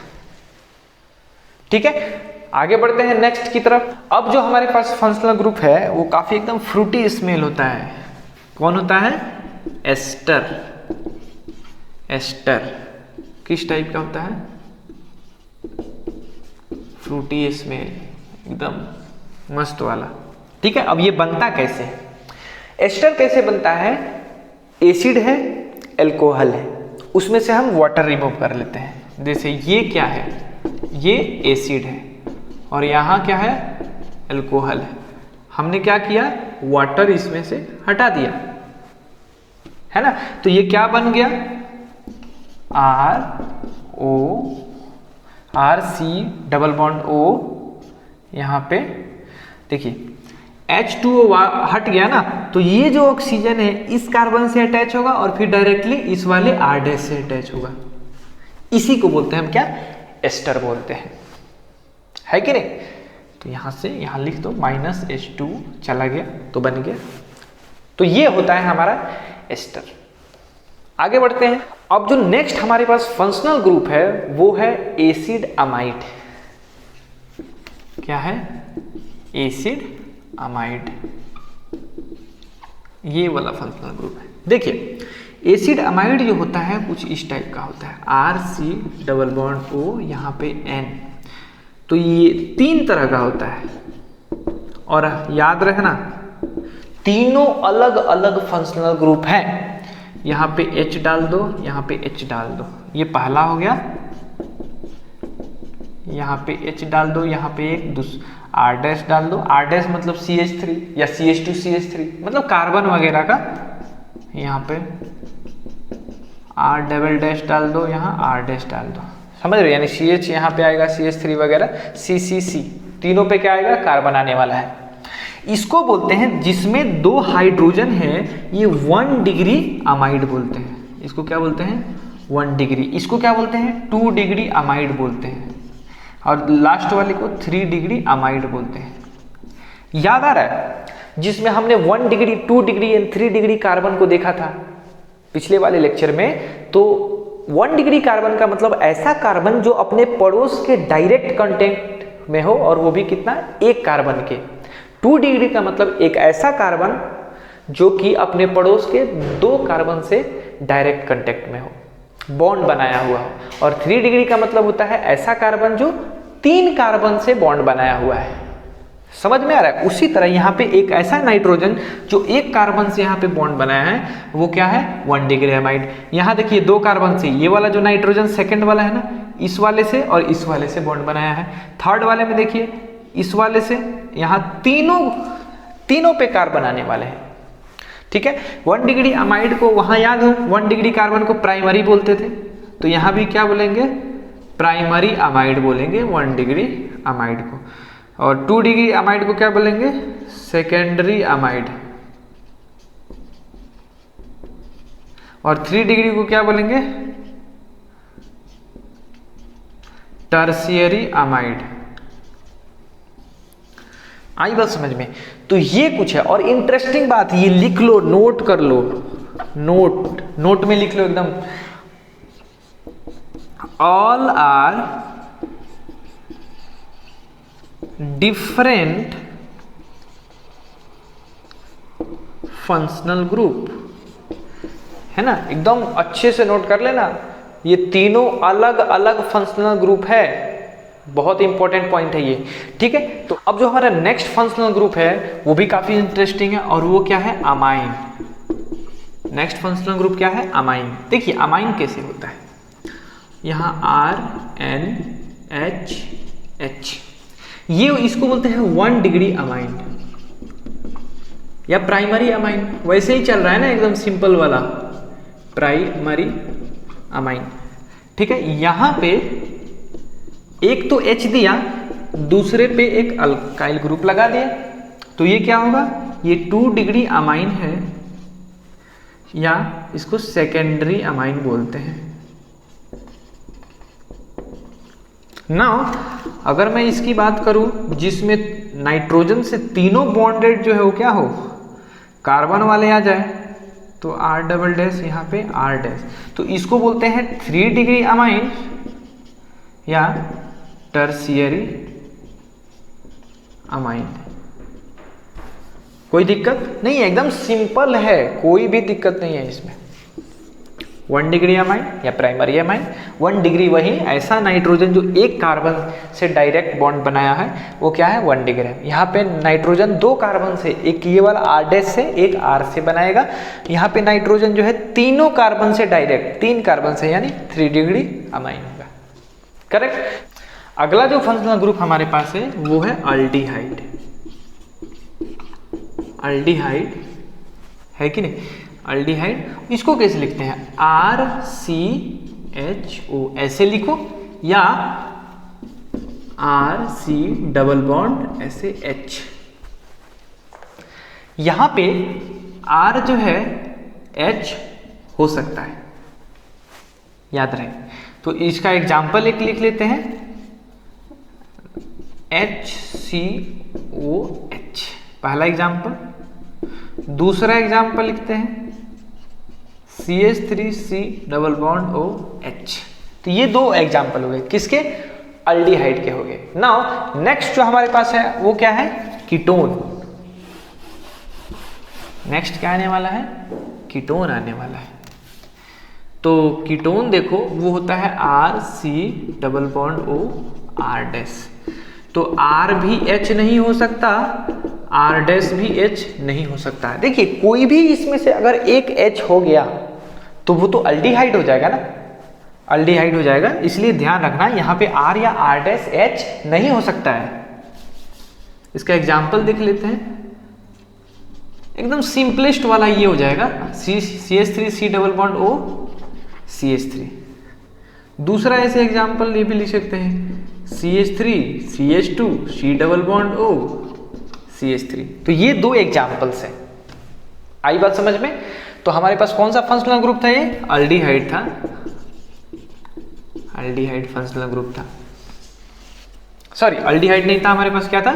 ठीक है, आगे बढ़ते हैं नेक्स्ट की तरफ। अब जो हमारे पास फंक्शनल ग्रुप है वो काफी एकदम फ्रूटी स्मेल होता है। कौन होता है? एस्टर। एस्टर किस टाइप का होता है? फ्रूटी स्मेल, एकदम मस्त वाला। ठीक है, अब ये बनता कैसे है? एस्टर कैसे बनता है? एसिड है, अल्कोहल है, उसमें से हम वाटर रिमूव कर लेते हैं। जैसे ये क्या है? ये एसिड है और यहाँ क्या है? अल्कोहल है। हमने क्या किया? वाटर इसमें से हटा दिया, है ना। तो ये क्या बन गया? RC double bond O। यहाँ पे देखिए H2O हट गया ना, तो ये जो ऑक्सीजन है इस कार्बन से अटैच होगा और फिर डायरेक्टली इस वाले R- से अटैच होगा। इसी को बोलते हैं हम क्या? एस्टर बोलते हैं, है कि नहीं। तो यहां से यहां लिख दो, -H2 चला गया तो बन गया। तो ये होता है हमारा एस्टर। आगे बढ़ते हैं। अब जो नेक्स्ट हमारे पास फंक्शनल ग्रुप है वो है एसिड अमाइड। क्या है? एसिड अमाइड, ये वाला फंक्शनल ग्रुप है। देखिए एसिड अमाइड जो होता है कुछ इस टाइप का होता है, RC डबल बॉन्ड O, यहाँ पे N। तो ये 3 तरह का होता है, और याद रखना तीनों अलग अलग फंक्शनल ग्रुप हैं। यहाँ पे H डाल दो, यहाँ पे H डाल दो, ये पहला हो गया। यहाँ पे H डाल दो, यहाँ पे एक R डैश डाल दो। R डैश मतलब CH3 या CH2CH3 मतलब कार्बन वगैरह का। यहाँ पे R डबल डैश डाल दो, यहाँ R डैश डाल दो, समझ रहे हो? यानी CH यहाँ पे आएगा, CH3 वगैरह, CCC, तीनों पे क्या आएगा? कार्बन आने वाला है। इसको बोलते हैं, जिसमें 2 हाइड्रोजन है, ये 1 डिग्री अमाइड बोलते हैं। इसको क्या बोलते हैं? 1 डिग्री। इसको क्या बोलते हैं? 2 डिग्री अमाइड बोलते हैं। और लास्ट वाले को 3 डिग्री अमाइड बोलते हैं। याद आ रहा है? जिसमें हमने 1 degree, 2 degree and 3 degree carbon को देखा था पिछले वाले लेक्चर में। तो 1 डिग्री कार्बन का मतलब ऐसा कार्बन जो अपने पड़ोस के डायरेक्ट कांटेक्ट में हो, और वो भी कितना? 1 कार्बन के। 2 डिग्री का मतलब एक ऐसा कार्बन जो कि अपने पड़ोस के 2 कार्बन से डायरेक्ट कांटेक्ट में हो, बॉन्ड बनाया हुआ हो। और 3 डिग्री का मतलब होता है ऐसा कार्बन जो 3 कार्बन से बॉन्ड बनाया हुआ है। समझ में आ रहा है? उसी तरह यहाँ पे एक ऐसा नाइट्रोजन जो 1 कार्बन से यहाँ पे बॉन्ड बनाया है, वो क्या है? 1 डिग्री अमाइड। यहाँ देखिए 2 कार्बन से, ये वाला जो नाइट्रोजन सेकंड वाला है ना, इस वाले से और इस वाले से बॉन्ड बनाया है। थर्ड वाले में देखिए इस वाले से, यहाँ तीनों पे कार्बन आने वाले हैं। ठीक है, 1 डिग्री अमाइड को वहाँ याद हो 1 डिग्री कार्बन को प्राइमरी बोलते थे, तो यहाँ भी क्या बोलेंगे? प्राइमरी अमाइड बोलेंगे 1 डिग्री अमाइड को। और 2 डिग्री अमाइड को क्या बोलेंगे? Secondary amide. और 3 डिग्री को क्या बोलेंगे? Tertiary amide. आई बात समझ में? तो ये कुछ है। और इंटरेस्टिंग बात, ये लिख लो, नोट कर लो, नोट में लिख लो एकदम, all are different functional group, है ना? एकदम अच्छे से नोट कर लेना, ये तीनों अलग अलग फंक्शनल ग्रुप है। बहुत इंपॉर्टेंट पॉइंट है ये। ठीक है, तो अब जो हमारा नेक्स्ट फंक्शनल ग्रुप है वो भी काफी इंटरेस्टिंग है, और वो क्या है? अमाइन। नेक्स्ट फंक्शनल ग्रुप क्या है? अमाइन। देखिए अमाइन कैसे होता है, यहाँ RNHH, ये इसको बोलते हैं 1 डिग्री अमाइन या प्राइमरी अमाइन। वैसे ही चल रहा है ना, एकदम सिंपल वाला प्राइमरी अमाइन। ठीक है, यहाँ पे एक तो H दिया, दूसरे पे एक अल्काइल ग्रुप लगा दिया, तो ये क्या होगा? ये 2 डिग्री अमाइन है, या इसको सेकेंडरी अमाइन बोलते हैं। नाउ अगर मैं इसकी बात करूं जिसमें नाइट्रोजन से तीनों बॉन्डेड जो है वो क्या हो? कार्बन वाले आ जाए, तो R डबल डैश, यहाँ पे R डैश, तो इसको बोलते हैं 3 डिग्री अमाइन या टर्शियरी अमाइन। कोई दिक्कत नहीं है, एकदम सिंपल है, कोई भी दिक्कत नहीं है इसमें। 1 डिग्री अमाइन या प्राइमरी अमाइन। 1 डिग्री वही ऐसा नाइट्रोजन जो 1 कार्बन से डायरेक्ट बॉन्ड बनाया है, वो क्या है? 1 डिग्री। यहाँ पे नाइट्रोजन 2 कार्बन से, एक ये वाला R डैश से, एक R से बनाएगा। यहाँ पे नाइट्रोजन जो है तीनों कार्बन से डायरेक्ट, 3 कार्बन से, यानी 3 डिग्री अमाइन होगा। करेक्ट। अगला जो फंक्शनल ग्रुप हमारे पास है वो है अल्डिहाइड। अल्डिहाइड है कि नहीं? अल्डिहाइड, इसको कैसे लिखते हैं? RCHO ऐसे लिखो, या RC डबल बॉन्ड ऐसे H। यहां पे R जो है H हो सकता है, याद रहे। तो इसका एग्जाम्पल एक लिख लेते हैं, HCOH पहला एग्जाम्पल। दूसरा एग्जाम्पल लिखते हैं CH3C डबल बॉन्ड OH। तो ये 2 एग्जाम्पल हो गए, किसके? अल्डिहाइड के हो गए। नाउ नेक्स्ट जो हमारे पास है वो क्या है? कीटोन। नेक्स्ट क्या आने वाला है? कीटोन आने वाला है। तो कीटोन देखो वो होता है R C double bond O R dash. तो आर भी एच नहीं हो सकता, आर डैश भी एच नहीं हो सकता है। देखिए कोई भी इसमें से अगर एक एच हो गया तो वो तो अल्डिहाइड हो जाएगा ना, अल्डिहाइड हो जाएगा। इसलिए ध्यान रखना यहाँ पे आर या आर डैश एच नहीं हो सकता है। इसका एग्जाम्पल देख लेते हैं, एकदम सिंपलेस्ट वाला ये हो जाएगा CH3 C double bond O CH3। दूसरा ऐसे एग्जाम्पल ये भी लिख सकते हैं CH3 CH2 C double bond O CH3। तो ये दो एग्जाम्पल्स हैं। आई बात समझ में? तो हमारे पास कौन सा फंक्शनल ग्रुप था? ये अल्डिहाइड था, अल्डिहाइड फंक्शनल ग्रुप था। सॉरी अल्डिहाइड नहीं था, हमारे पास क्या था?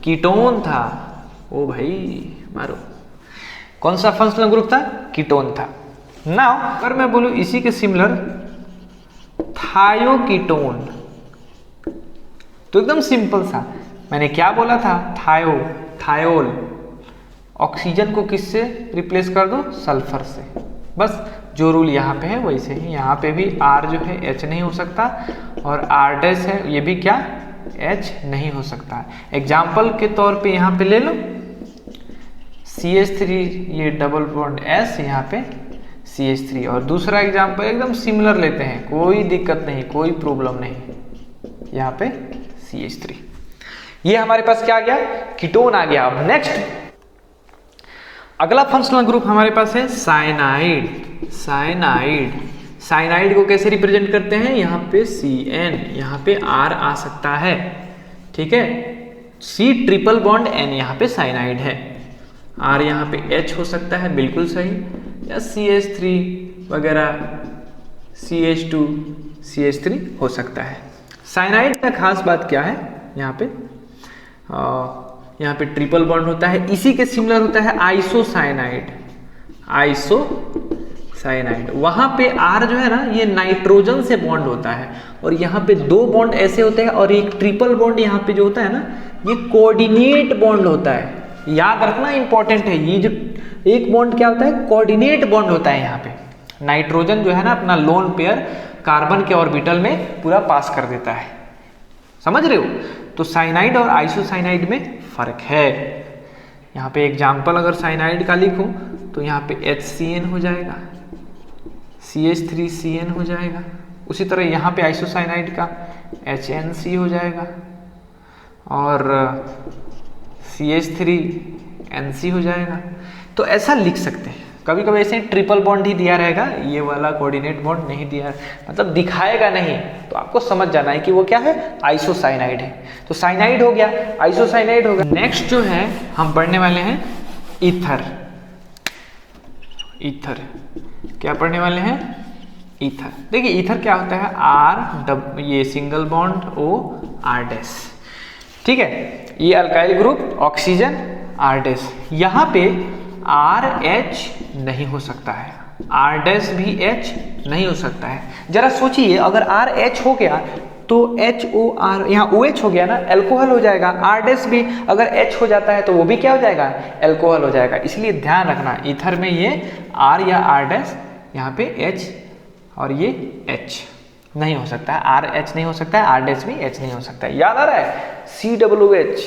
कीटोन था। ओ भाई मारो, कौन सा फंक्शनल ग्रुप था? कीटोन था। नाउ अगर मैं बोलूं इसी के सिमिलर थायोकीटोन, तो एकदम सिंपल सा, मैंने क्या बोला था? थायो, थायोल। ऑक्सीजन को किससे रिप्लेस कर दो? सल्फर से। बस जो रूल यहाँ पे है वैसे ही यहाँ पे भी आर जो है एच नहीं हो सकता, और आर डैश है ये भी क्या? एच नहीं हो सकता। एग्जाम्पल के तौर पे यहाँ पे ले लो CH3 ये डबल बॉन्ड S, यहाँ पे CH3। और दूसरा एग्जाम्पल एकदम सिमिलर लेते हैं, कोई दिक्कत नहीं, कोई प्रॉब्लम नहीं, यहाँ पे CH3। ये हमारे पास क्या आ गया? कीटोन आ गया। अब नेक्स्ट अगला फंक्शनल ग्रुप हमारे पास है साइनाइड। साइनाइड, साइनाइड को कैसे रिप्रेजेंट करते हैं? यहाँ पे CN, यहाँ पे R आ सकता है, ठीक है। C ट्रिपल बॉन्ड N, यहाँ पे साइनाइड है। R यहाँ पे H हो सकता है, बिल्कुल सही, या CH3 वगैरह CH2 CH3 हो सकता है। साइनाइड का खास बात क्या है? यहाँ पे ट्रिपल बॉन्ड होता है। इसी के सिमिलर होता है आइसोसाइनाइड, आइसोसाइनाइड। वहां पे R जो है ना ये नाइट्रोजन से बॉन्ड होता है, और यहाँ पे दो बॉन्ड ऐसे होते हैं, और एक ट्रिपल बॉन्ड यहाँ पे जो होता है ना ये कोऑर्डिनेट बॉन्ड होता है। याद रखना इंपॉर्टेंट है, ये जो एक बॉन्ड क्या होता है? कोऑर्डिनेट बॉन्ड होता है। यहाँ पे नाइट्रोजन जो है ना अपना लोन पेयर कार्बन के ऑर्बिटल में पूरा पास कर देता है, समझ रहे हो? तो साइनाइड और आइसोसाइनाइड में फर्क है। यहाँ पे एग्जाम्पल अगर साइनाइड का लिखूं तो यहाँ पे HCN हो जाएगा, CH3CN हो जाएगा। उसी तरह यहाँ पे आइसोसाइनाइड का HNC हो जाएगा, और CH3NC हो जाएगा। तो ऐसा लिख सकते हैं। कभी कभी ऐसे ट्रिपल बॉन्ड ही दिया रहेगा, ये वाला कोऑर्डिनेट बॉन्ड नहीं दिया, मतलब दिखाएगा नहीं, तो आपको समझ जाना है कि वो क्या है? आइसोसाइनाइड है। तो साइनाइड हो गया, आइसोसाइनाइड हो गया। नेक्स्ट जो है हम पढ़ने वाले हैं ईथर। ईथर क्या पढ़ने वाले हैं? ईथर। देखिए ईथर क्या होता है? R ये single bond O R dash, ठीक है। ये alkyl group oxygen R dash. यहाँ पे RH नहीं हो सकता है, R डैश भी H नहीं हो सकता है। जरा सोचिए अगर RH हो गया तो HOR यहाँ OH हो गया ना, एल्कोहल हो जाएगा। R डैश भी अगर H हो जाता है तो वो भी क्या हो जाएगा? एल्कोहल हो जाएगा। इसलिए ध्यान रखना ईथर में ये R या R डैश, यहाँ पे H और ये H नहीं हो सकता है, RH नहीं हो सकता है, R डैश भी H नहीं हो सकता है। याद आ रहा है? COOH।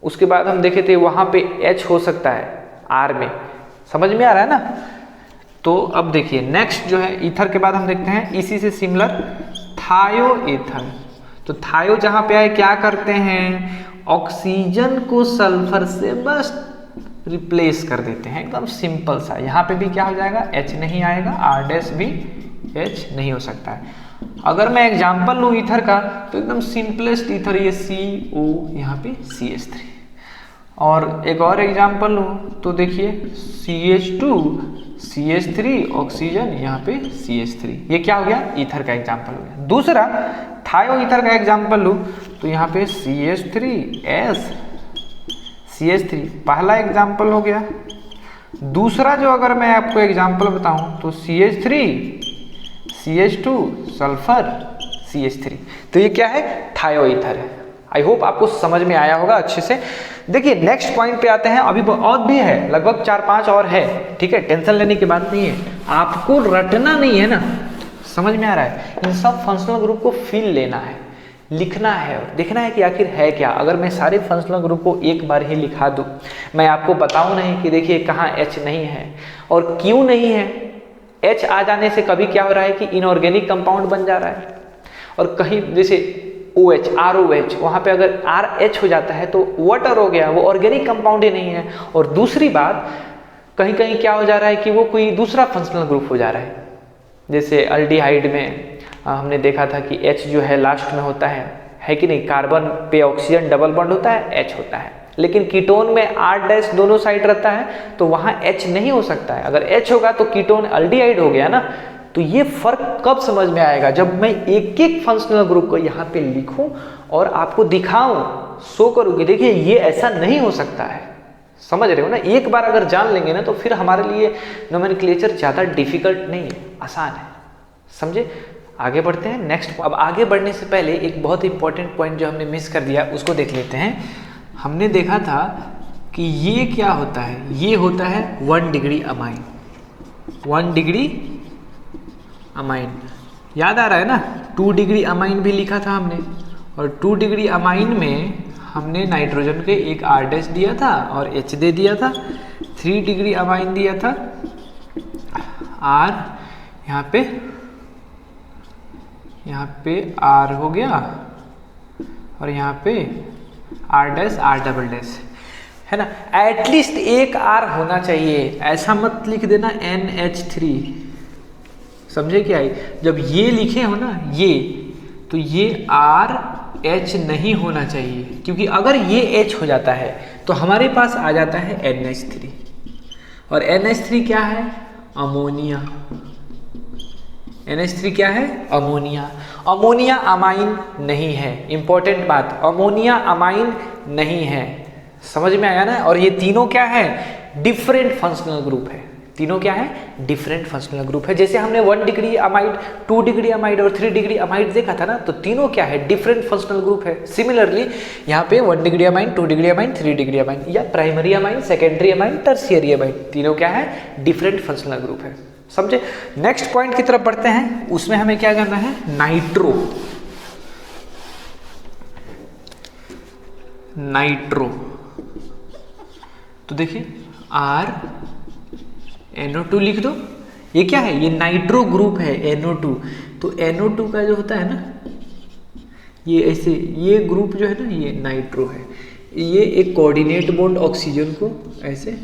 उसके बाद हम देखे थे वहां पे H हो सकता है R में, समझ में आ रहा है ना? तो अब देखिए नेक्स्ट जो है ईथर के बाद हम देखते हैं इसी से सिमिलर थायो ईथर। तो थायो जहां पे आए क्या करते हैं? ऑक्सीजन को सल्फर से बस रिप्लेस कर देते हैं, एकदम सिंपल सा। यहाँ पे भी क्या हो जाएगा? H नहीं आएगा, R डैश भी H नहीं हो सकता है। अगर मैं एग्जाम्पल लूँ ईथर का तो एकदम सिंपलेस्ट ईथर ये CO, यहाँ पे CH3। और एक और एग्जाम्पल लूँ तो देखिए CH2 CH3 ऑक्सीजन, यहाँ पे CH3। ये क्या हो गया? ईथर का एग्जाम्पल हो गया। दूसरा थायो ईथर का एग्जाम्पल लूँ तो यहाँ पे CH3S CH3 पहला एग्जाम्पल हो गया। दूसरा जो अगर मैं आपको एग्जाम्पल बताऊँ तो CH3 CH2 सल्फर CH3। तो ये क्या है? थायो ईथर है। आई होप आपको समझ में आया होगा अच्छे से। देखिए नेक्स्ट पॉइंट पे आते हैं, अभी और भी है, लगभग 4-5 और है, ठीक है, टेंशन लेने की बात नहीं है, आपको रटना नहीं है ना, समझ में आ रहा है। इन सब फंक्शनल ग्रुप को फील लेना है, लिखना है और देखना है कि आखिर है क्या। अगर मैं सारे फंक्शनल ग्रुप को एक बार ही लिखा दूं, मैं आपको बताऊं नहीं कि देखिए कहाँ H नहीं है और क्यों नहीं है। H आ जाने से कभी क्या हो रहा है कि इनऑर्गेनिक कंपाउंड बन जा रहा है, और कहीं जैसे OH ROH वहाँ पे अगर RH हो जाता है तो वाटर हो गया, वो ऑर्गेनिक कंपाउंड ही नहीं है। और दूसरी बात, कहीं कहीं क्या हो जा रहा है कि वो कोई दूसरा फंक्शनल ग्रुप हो जा रहा है। जैसे अल्डिहाइड में हमने देखा था कि H जो है लास्ट में होता है कि नहीं, कार्बन पे ऑक्सीजन डबल बॉन्ड होता है, H होता है, लेकिन कीटोन में R- दोनों साइड रहता है तो वहाँ H नहीं हो सकता है। अगर H होगा तो कीटोन अल्डिहाइड हो गया ना। तो ये फर्क कब समझ में आएगा, जब मैं एक एक फंक्शनल ग्रुप को यहाँ पे लिखूं और आपको दिखाऊं, शो करूँ कि देखिए ये ऐसा नहीं हो सकता है। समझ रहे हो ना, एक बार अगर जान लेंगे ना तो फिर हमारे लिए नोमेनक्लेचर ज़्यादा डिफिकल्ट नहीं है, आसान है, समझे। आगे बढ़ते हैं नेक्स्ट। अब आगे बढ़ने से पहले एक बहुत इंपॉर्टेंट पॉइंट जो हमने मिस कर दिया उसको देख लेते हैं। हमने देखा था कि ये क्या होता है, ये होता है 1 डिग्री अमाइन, 1 डिग्री अमाइन, याद आ रहा है ना। 2 डिग्री अमाइन भी लिखा था हमने, और 2 डिग्री अमाइन में हमने नाइट्रोजन के एक R- दिया था और H दे दिया था। 3 डिग्री अमाइन दिया था R, यहाँ पे R हो गया, और यहाँ पे R' है ना। एटलीस्ट एक R होना चाहिए, ऐसा मत लिख देना NH3, समझे क्या है। जब ये लिखे हो ना ये, तो ये RH नहीं होना चाहिए, क्योंकि अगर ये H हो जाता है तो हमारे पास आ जाता है NH3, और NH3 क्या है, अमोनिया। NH3 क्या है, अमोनिया। अमोनिया अमाइन नहीं है, इंपॉर्टेंट बात, अमोनिया अमाइन नहीं है, समझ में आया ना। और ये तीनों क्या है, डिफरेंट फंक्शनल ग्रुप है, तीनों क्या है, डिफरेंट फंक्शनल ग्रुप है। जैसे हमने 1 डिग्री अमाइड, 2 डिग्री अमाइड और 3 डिग्री अमाइड देखा था ना, तो तीनों क्या है, डिफरेंट फंक्शनल ग्रुप है। सिमिलरली यहाँ पे 1 degree amine, 2 degree amine, 3 degree amine, या primary amine, secondary amine, tertiary amine, तीनों क्या है, डिफरेंट फंक्शनल ग्रुप है, समझे। नेक्स्ट पॉइंट की तरफ बढ़ते हैं, उसमें हमें क्या करना है, नाइट्रो। नाइट्रो तो देखिए NO2 लिख दो, ये क्या है, ये नाइट्रो ग्रुप है NO2। तो NO2 का जो होता है ना, ये ऐसे, ये ग्रुप जो है ना, ये नाइट्रो है, ये एक कोऑर्डिनेट बॉन्ड ऑक्सीजन को ऐसे,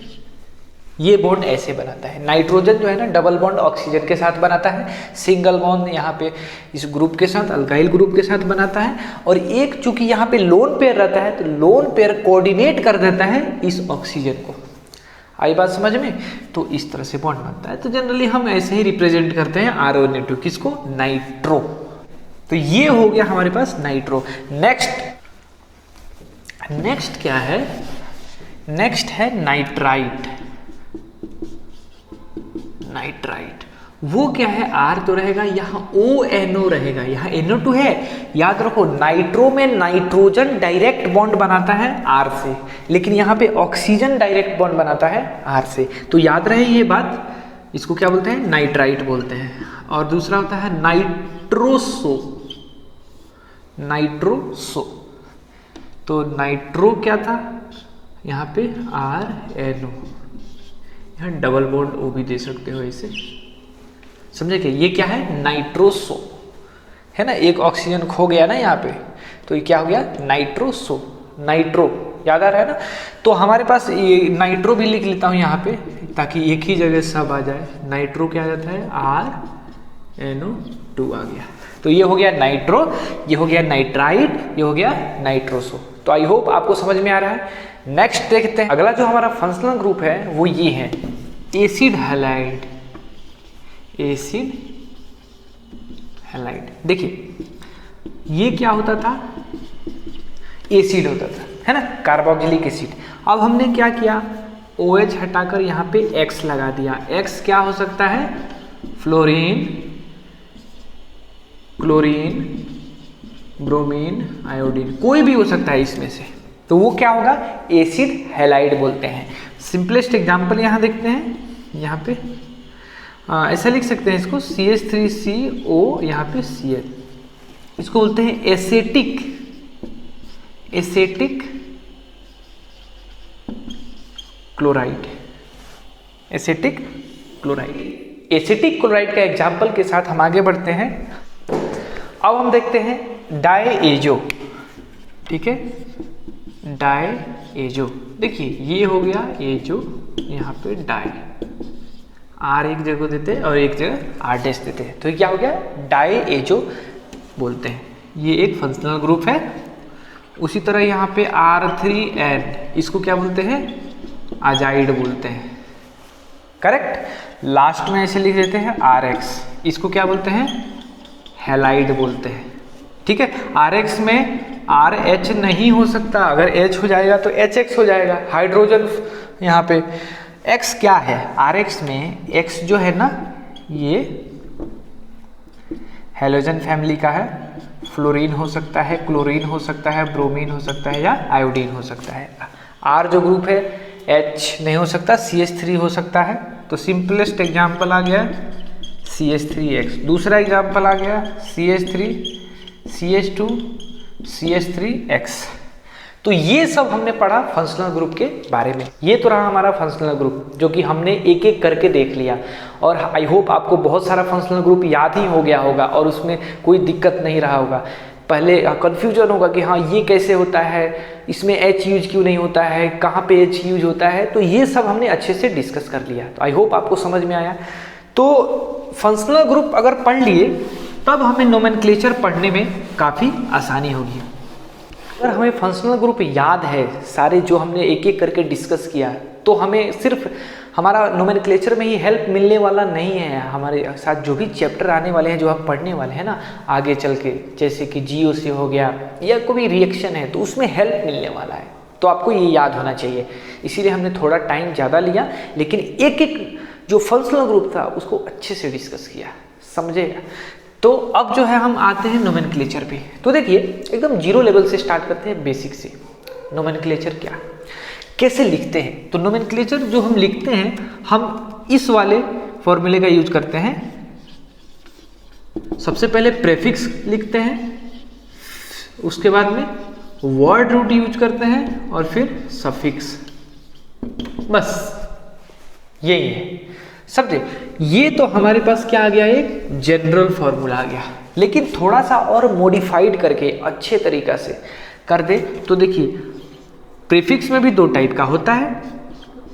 ये बॉन्ड ऐसे बनाता है। नाइट्रोजन जो है ना डबल बॉन्ड ऑक्सीजन के साथ बनाता है, सिंगल बॉन्ड यहाँ पे इस ग्रुप के साथ, अल्काइल ग्रुप के साथ बनाता है, और एक चूंकि यहाँ पे लोन पेयर रहता है तो लोन पेयर कोऑर्डिनेट कर देता है इस ऑक्सीजन को। आई बात समझ में, तो इस तरह से बॉन्ड बनता है। तो जनरली हम ऐसे ही रिप्रेजेंट करते हैं RONA2, किसको, नाइट्रो। तो ये हो गया हमारे पास नाइट्रो। नेक्स्ट क्या है, नेक्स्ट है नाइट्राइट। नाइट्राइट वो क्या है, R तो रहेगा, यहाँ ONO रहेगा, यहाँ NO2 है। याद रखो, नाइट्रो में नाइट्रोजन डायरेक्ट बॉन्ड बनाता है R से, लेकिन यहाँ पे ऑक्सीजन डायरेक्ट बॉन्ड बनाता है R से। तो याद रहे ये बात, इसको क्या बोलते हैं, नाइट्राइट बोलते हैं। और दूसरा होता है नाइट्रोसो। नाइट्रोसो तो नाइट्रो क्या था, यहाँ पे RNO, यहाँ डबल बॉन्ड O भी दे सकते हो इसे, समझे क्या। ये क्या है, नाइट्रोसो है ना, एक ऑक्सीजन खो गया ना यहाँ पे, तो ये क्या हो गया, नाइट्रोसो। नाइट्रो याद आ रहा है ना। तो हमारे पास ये नाइट्रो भी लिख लेता हूँ यहाँ पे, ताकि एक ही जगह सब आ जाए। नाइट्रो क्या आ जाता है, RNO2 आ गया। तो ये हो गया नाइट्रो, ये हो गया नाइट्राइट, ये हो गया नाइट्रोसो। तो आई होप आपको समझ में आ रहा है। नेक्स्ट देखते हैं, अगला जो हमारा फंक्शनल ग्रुप है वो ये है, एसिड हैलाइड। एसिड हैलाइड, देखिए ये क्या होता था, एसिड होता था, है ना, कार्बोक्सिलिक एसिड। अब हमने क्या किया, OH हटाकर यहाँ पे X लगा दिया। X क्या हो सकता है, फ्लोरीन, क्लोरीन, ब्रोमीन, आयोडीन, कोई भी हो सकता है इसमें से, तो वो क्या होगा, एसिड हैलाइड बोलते हैं। सिंपलेस्ट एग्जांपल यहाँ देखते हैं, यहाँ पे ऐसा लिख सकते हैं इसको, CH3CO, यहाँ पे Cl, इसको बोलते हैं acetic chloride. Acetic chloride. Acetic chloride का एग्जाम्पल के साथ हम आगे बढ़ते हैं। अब हम देखते हैं डायएजो, ठीक है, डायएजो। देखिए ये हो गया एजो, यहाँ पे डाई, आर एक जगह देते हैं और एक जगह आर डैश देते हैं, तो ये क्या हो गया, डायएजो बोलते हैं। ये एक फंक्शनल ग्रुप है। उसी तरह यहाँ पे R3N, इसको क्या बोलते हैं, अजाइड बोलते हैं, करेक्ट। लास्ट में ऐसे लिख देते हैं RX, इसको क्या बोलते हैं, हैलाइड बोलते हैं, ठीक है। RX में RH नहीं हो सकता, अगर H हो जाएगा तो HX हो जाएगा, हाइड्रोजन यहाँ पे। X क्या है, RX में X जो है ना, ये हैलोजन फैमिली का है, फ्लोरीन हो सकता है, क्लोरीन हो सकता है, ब्रोमीन हो सकता है, या आयोडीन हो सकता है। R जो ग्रुप है, H नहीं हो सकता, CH3 हो सकता है। तो सिंपलेस्ट एग्जाम्पल आ गया CH3X। दूसरा एग्जाम्पल आ गया CH3, CH2, CH3X। तो ये सब हमने पढ़ा फंक्शनल ग्रुप के बारे में। ये तो रहा हमारा फंक्शनल ग्रुप, जो कि हमने एक एक करके देख लिया, और आई होप आपको बहुत सारा फंक्शनल ग्रुप याद ही हो गया होगा और उसमें कोई दिक्कत नहीं रहा होगा। पहले कन्फ्यूजन होगा कि हाँ ये कैसे होता है, इसमें H यूज क्यों नहीं होता है, कहाँ पे H यूज होता है, तो ये सब हमने अच्छे से डिस्कस कर लिया। तो आई होप आपको समझ में आया। तो फंक्शनल ग्रुप अगर पढ़ लिए तब हमें नोमेनक्लेचर पढ़ने में काफ़ी आसानी होगी। अगर हमें फंक्शनल ग्रुप याद है सारे जो हमने एक एक करके डिस्कस किया, तो हमें सिर्फ हमारा नोमेनक्लेचर में ही हेल्प मिलने वाला नहीं है, हमारे साथ जो भी चैप्टर आने वाले हैं, जो हम पढ़ने वाले हैं ना आगे चल के, जैसे कि GOC हो गया या कोई रिएक्शन है, तो उसमें हेल्प मिलने वाला है। तो आपको ये याद होना चाहिए, इसीलिए हमने थोड़ा टाइम ज़्यादा लिया, लेकिन एक एक जो फंक्शनल ग्रुप था उसको अच्छे से डिस्कस किया, समझेगा। तो अब जो है हम आते हैं नोमेनक्लेचर पे। तो देखिए एकदम जीरो लेवल से स्टार्ट करते हैं, बेसिक से। नोमेनक्लेचर क्या, कैसे लिखते हैं? तो नोमेनक्लेचर जो हम लिखते हैं, हम इस वाले फॉर्मूले का यूज करते हैं। सबसे पहले प्रेफिक्स लिखते हैं, उसके बाद में वर्ड रूट यूज करते हैं, और फिर सफिक्स, बस यही है। समझे? ये तो हमारे पास क्या आ गया, एक जनरल फॉर्मूला आ गया। लेकिन थोड़ा सा और मॉडिफाइड करके अच्छे तरीका से कर दे तो देखिए, प्रीफिक्स में भी दो टाइप का होता है।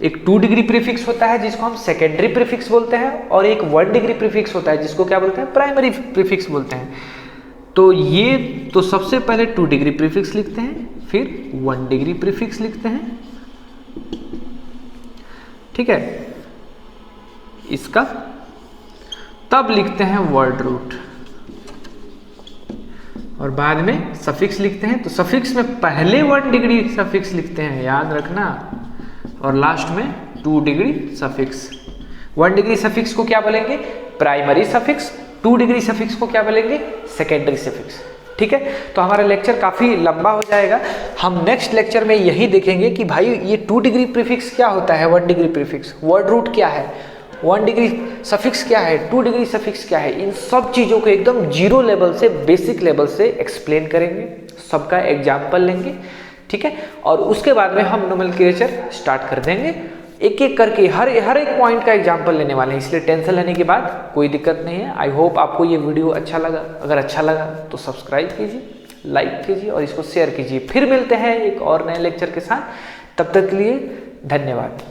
एक 2 डिग्री प्रीफिक्स होता है जिसको हम सेकेंडरी प्रीफिक्स बोलते हैं, और एक 1 डिग्री प्रीफिक्स होता है जिसको क्या बोलते हैं, प्राइमरी प्रीफिक्स बोलते हैं। तो ये तो सबसे पहले 2 डिग्री प्रीफिक्स लिखते हैं, फिर 1 डिग्री प्रीफिक्स लिखते हैं, ठीक है, इसका तब लिखते हैं वर्ड रूट, और बाद में सफिक्स लिखते हैं। तो सफिक्स में पहले 1 डिग्री सफिक्स लिखते हैं, याद रखना, और लास्ट में 2 डिग्री सफिक्स। 1 डिग्री सफिक्स को क्या बोलेंगे, प्राइमरी सफिक्स। 2 डिग्री सफिक्स को क्या बोलेंगे, सेकेंडरी सफिक्स। ठीक है, तो हमारा लेक्चर काफ़ी लंबा हो जाएगा। हम नेक्स्ट लेक्चर में यही देखेंगे कि भाई ये 2 डिग्री प्रीफिक्स क्या होता है, 1 डिग्री प्रीफिक्स, वर्ड रूट क्या है, 1 डिग्री सफिक्स क्या है, 2 डिग्री सफिक्स क्या है। इन सब चीज़ों को एकदम जीरो लेवल से, बेसिक लेवल से एक्सप्लेन करेंगे, सबका एग्जाम्पल लेंगे, ठीक है। और उसके बाद में हम नोमेनक्लेचर स्टार्ट कर देंगे, एक एक करके हर एक पॉइंट का एग्जाम्पल लेने वाले हैं, इसलिए टेंशन लेने की बात कोई दिक्कत नहीं है। आई होप आपको ये वीडियो अच्छा लगा। अगर अच्छा लगा तो सब्सक्राइब कीजिए, लाइक कीजिए और इसको शेयर कीजिए। फिर मिलते हैं एक और नए लेक्चर के साथ, तब तक के लिए धन्यवाद।